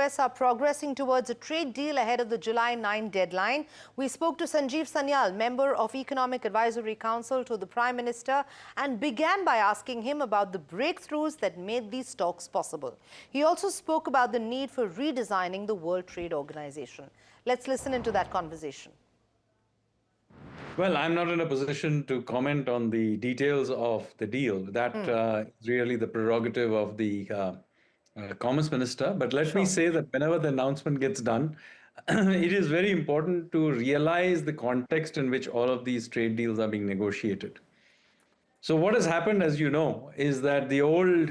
US are progressing towards a trade deal ahead of the July 9 deadline. We spoke to Sanjeev Sanyal, member of Economic Advisory Council to the Prime Minister, and began by asking him about the breakthroughs that made these talks possible. He also spoke about the need for redesigning the World Trade Organization. Let's listen into that conversation. Well, I'm not in a position to comment on the details of the deal. That is really the prerogative of the Commerce Minister. But let me say that whenever the announcement gets done, it is very important to realize the context in which all of these trade deals are being negotiated. So what has happened, as you know, is that the old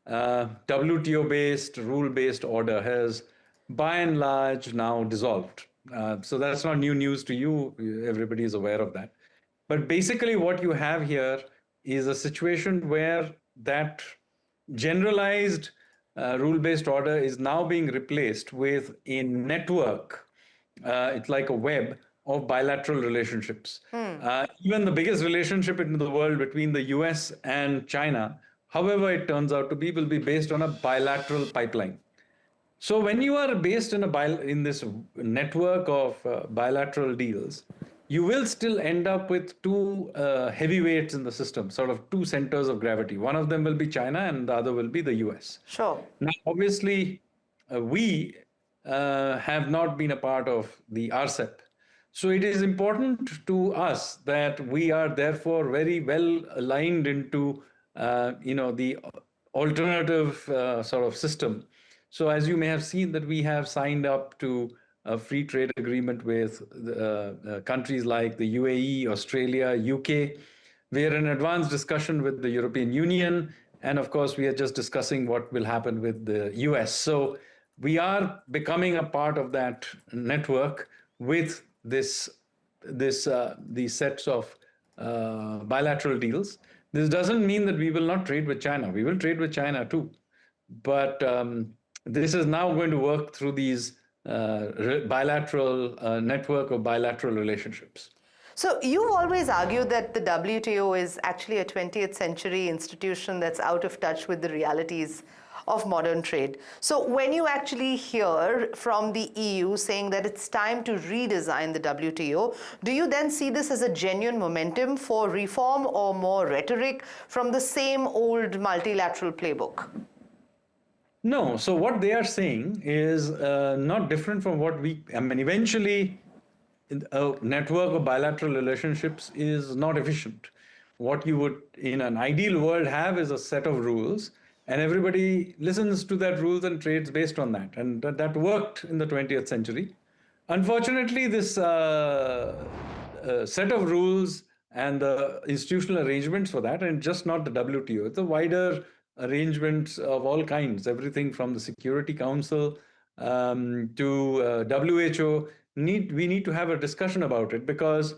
WTO-based, rule-based order has, by and large, now dissolved. So that's not new news to you. Everybody is aware of that. But basically what you have here is a situation where that generalized rule-based order is now being replaced with a network. It's like a web of bilateral relationships. Even the biggest relationship in the world between the US and China, however it turns out to be, will be based on a bilateral pipeline. So when you are based in this network of bilateral deals, you will still end up with two heavyweights in the system, sort of two centers of gravity. One of them will be China and the other will be the US. Sure. Now, obviously, we have not been a part of the RCEP. So it is important to us that we are therefore very well aligned into the alternative sort of system. So as you may have seen that we have signed up to a free trade agreement with countries like the UAE, Australia, UK. We are in advanced discussion with the European Union. And of course, we are just discussing what will happen with the US. So we are becoming a part of that network with these sets of bilateral deals. This doesn't mean that we will not trade with China. We will trade with China too. But this is now going to work through these bilateral network of bilateral relationships. So you've always argued that the WTO is actually a 20th century institution that's out of touch with the realities of modern trade. So when you actually hear from the EU saying that it's time to redesign the WTO, do you then see this as a genuine momentum for reform or more rhetoric from the same old multilateral playbook? No. So what they are saying is not different from what eventually a network of bilateral relationships is not efficient. What you would, in an ideal world, have is a set of rules, and everybody listens to that rules and trades based on that. And that worked in the 20th century. Unfortunately, this set of rules and the institutional arrangements for that, and just not the WTO, it's a wider arrangements of all kinds, everything from the Security Council to WHO. We need to have a discussion about it because,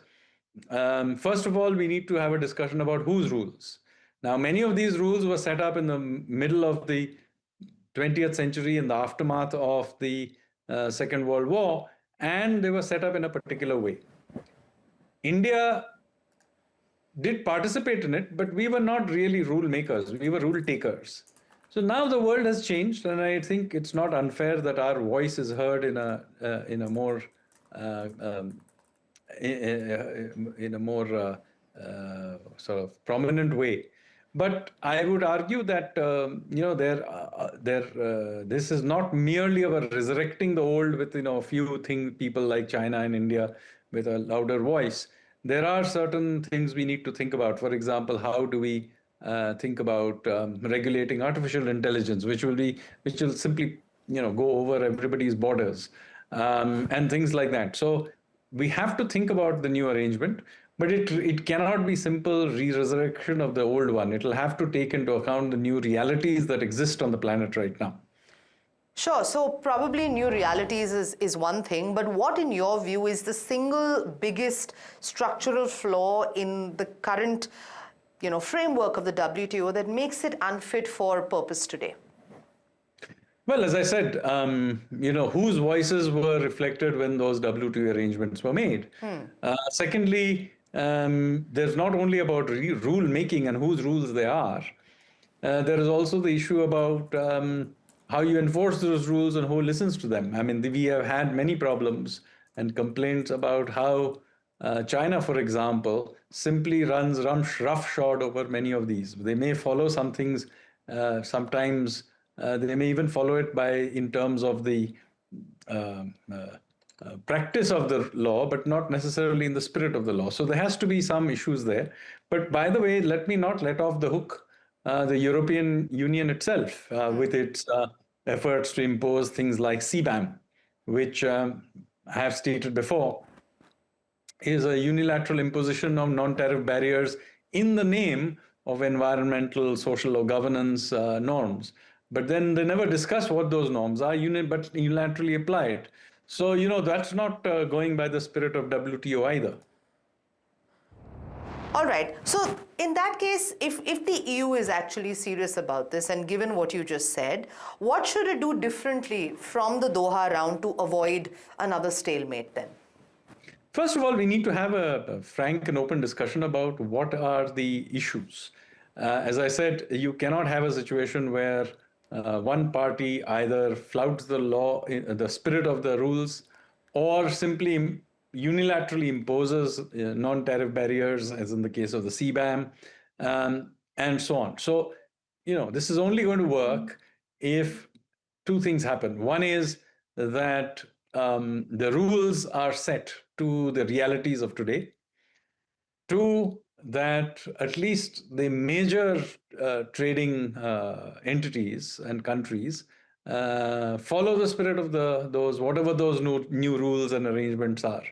first of all, we need to have a discussion about whose rules. Now, many of these rules were set up in the middle of the 20th century in the aftermath of the Second World War, and they were set up in a particular way. India did participate in it, but we were not really rule makers. We were rule takers. So now the world has changed, and I think it's not unfair that our voice is heard in a more sort of prominent way. But I would argue that this is not merely about resurrecting the old with a few people like China and India with a louder voice. There are certain things we need to think about. For example, how do we think about regulating artificial intelligence, which will simply go over everybody's borders and things like that. So we have to think about the new arrangement, but it cannot be simple resurrection of the old one. It will have to take into account the new realities that exist on the planet right now. Sure. So probably new realities is one thing, but what in your view is the single biggest structural flaw in the current framework of the WTO that makes it unfit for purpose today? Well, as I said, whose voices were reflected when those WTO arrangements were made. Secondly, there's not only about rule making and whose rules they are. There is also the issue about how you enforce those rules and who listens to them. I mean, we have had many problems and complaints about how China, for example, simply runs roughshod over many of these. They may follow some things, sometimes they may even follow it by in terms of the practice of the law, but not necessarily in the spirit of the law. So there has to be some issues there. But by the way, let me not let off the hook the European Union itself with its efforts to impose things like CBAM, which I have stated before is a unilateral imposition of non-tariff barriers in the name of environmental, social, or governance norms. But then they never discuss what those norms are, but unilaterally apply it. So, that's not going by the spirit of WTO either. All right. So in that case, if the EU is actually serious about this, and given what you just said, what should it do differently from the Doha round to avoid another stalemate then? First of all, we need to have a frank and open discussion about what are the issues. As I said, you cannot have a situation where one party either flouts the law, the spirit of the rules, or simply unilaterally imposes non-tariff barriers, as in the case of the CBAM, and so on. So, this is only going to work if two things happen. One is that the rules are set to the realities of today. Two, that at least the major trading entities and countries follow the spirit of those whatever those new rules and arrangements are.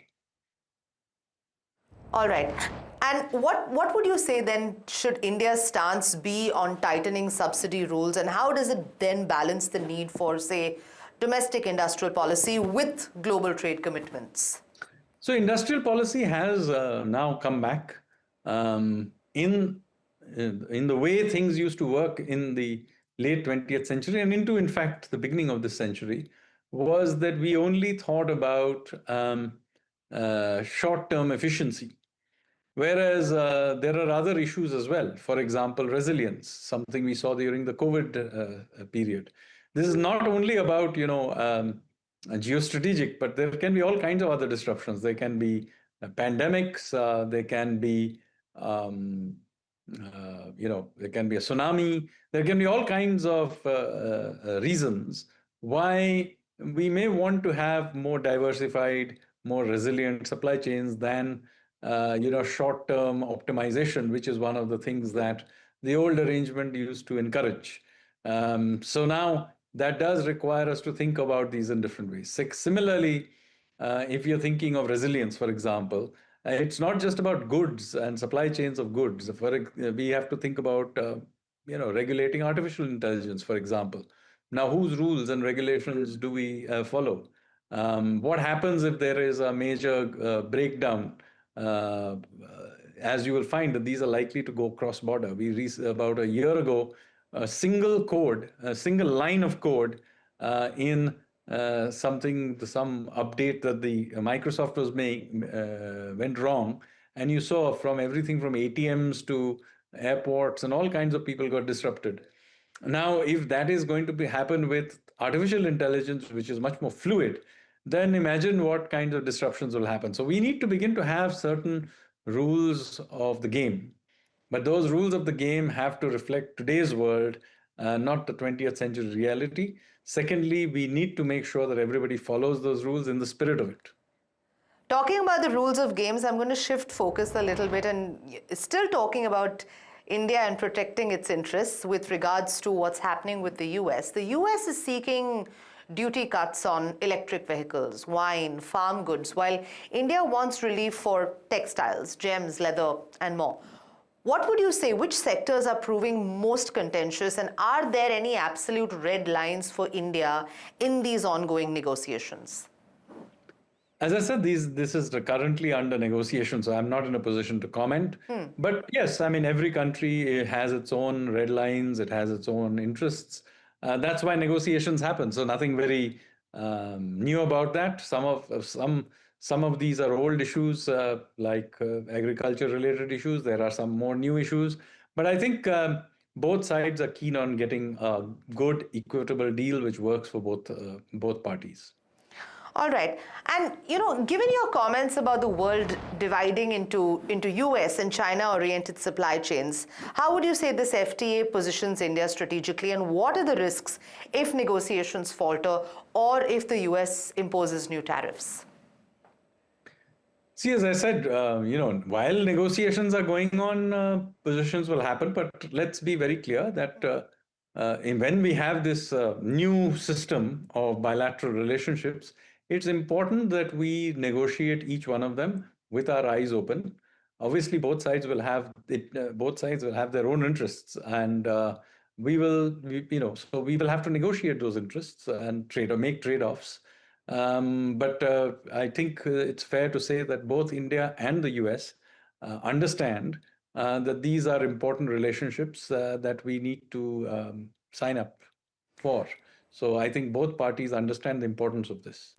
All right. And what would you say then should India's stance be on tightening subsidy rules, and how does it then balance the need for, say, domestic industrial policy with global trade commitments? So industrial policy has now come back in the way things used to work in the late 20th century and into, in fact, the beginning of this century, was that we only thought about short-term efficiency. Whereas there are other issues as well. For example, resilience, something we saw during the COVID period. This is not only about, geostrategic, but there can be all kinds of other disruptions. There can be pandemics, there can be, there can be a tsunami. There can be all kinds of reasons why we may want to have more diversified, more resilient supply chains than short-term optimization, which is one of the things that the old arrangement used to encourage. So now that does require us to think about these in different ways. Similarly, if you're thinking of resilience, for example, it's not just about goods and supply chains of goods. We have to think about, regulating artificial intelligence, for example. Now, whose rules and regulations do we follow? What happens if there is a major breakdown? As you will find that these are likely to go cross-border. About a year ago, a single line of code in some update that the Microsoft was making went wrong, and you saw from everything from ATMs to airports and all kinds of people got disrupted. Now, if that is going to happen with artificial intelligence, which is much more fluid, then imagine what kinds of disruptions will happen. So we need to begin to have certain rules of the game. But those rules of the game have to reflect today's world, not the 20th century reality. Secondly, we need to make sure that everybody follows those rules in the spirit of it. Talking about the rules of games, I'm going to shift focus a little bit and still talking about India and protecting its interests with regards to what's happening with the US. The US is seeking duty cuts on electric vehicles, wine, farm goods, while India wants relief for textiles, gems, leather, and more. What would you say, which sectors are proving most contentious, and are there any absolute red lines for India in these ongoing negotiations? As I said, this is currently under negotiation, so I'm not in a position to comment. But yes, I mean, every country has its own red lines, it has its own interests. That's why negotiations happen. So nothing very new about that. Some of these are old issues, like agriculture-related issues. There are some more new issues. But I think both sides are keen on getting a good, equitable deal which works for both parties. All right. And, given your comments about the world dividing into US and China-oriented supply chains, how would you say this FTA positions India strategically, and what are the risks if negotiations falter or if the US imposes new tariffs? See, as I said, while negotiations are going on, positions will happen. But let's be very clear that when we have this new system of bilateral relationships, it's important that we negotiate each one of them with our eyes open. Obviously, both sides will have it. Both sides will have their own interests, and so we will have to negotiate those interests and trade or make trade-offs. But I think it's fair to say that both India and the US understand that these are important relationships that we need to sign up for. So I think both parties understand the importance of this.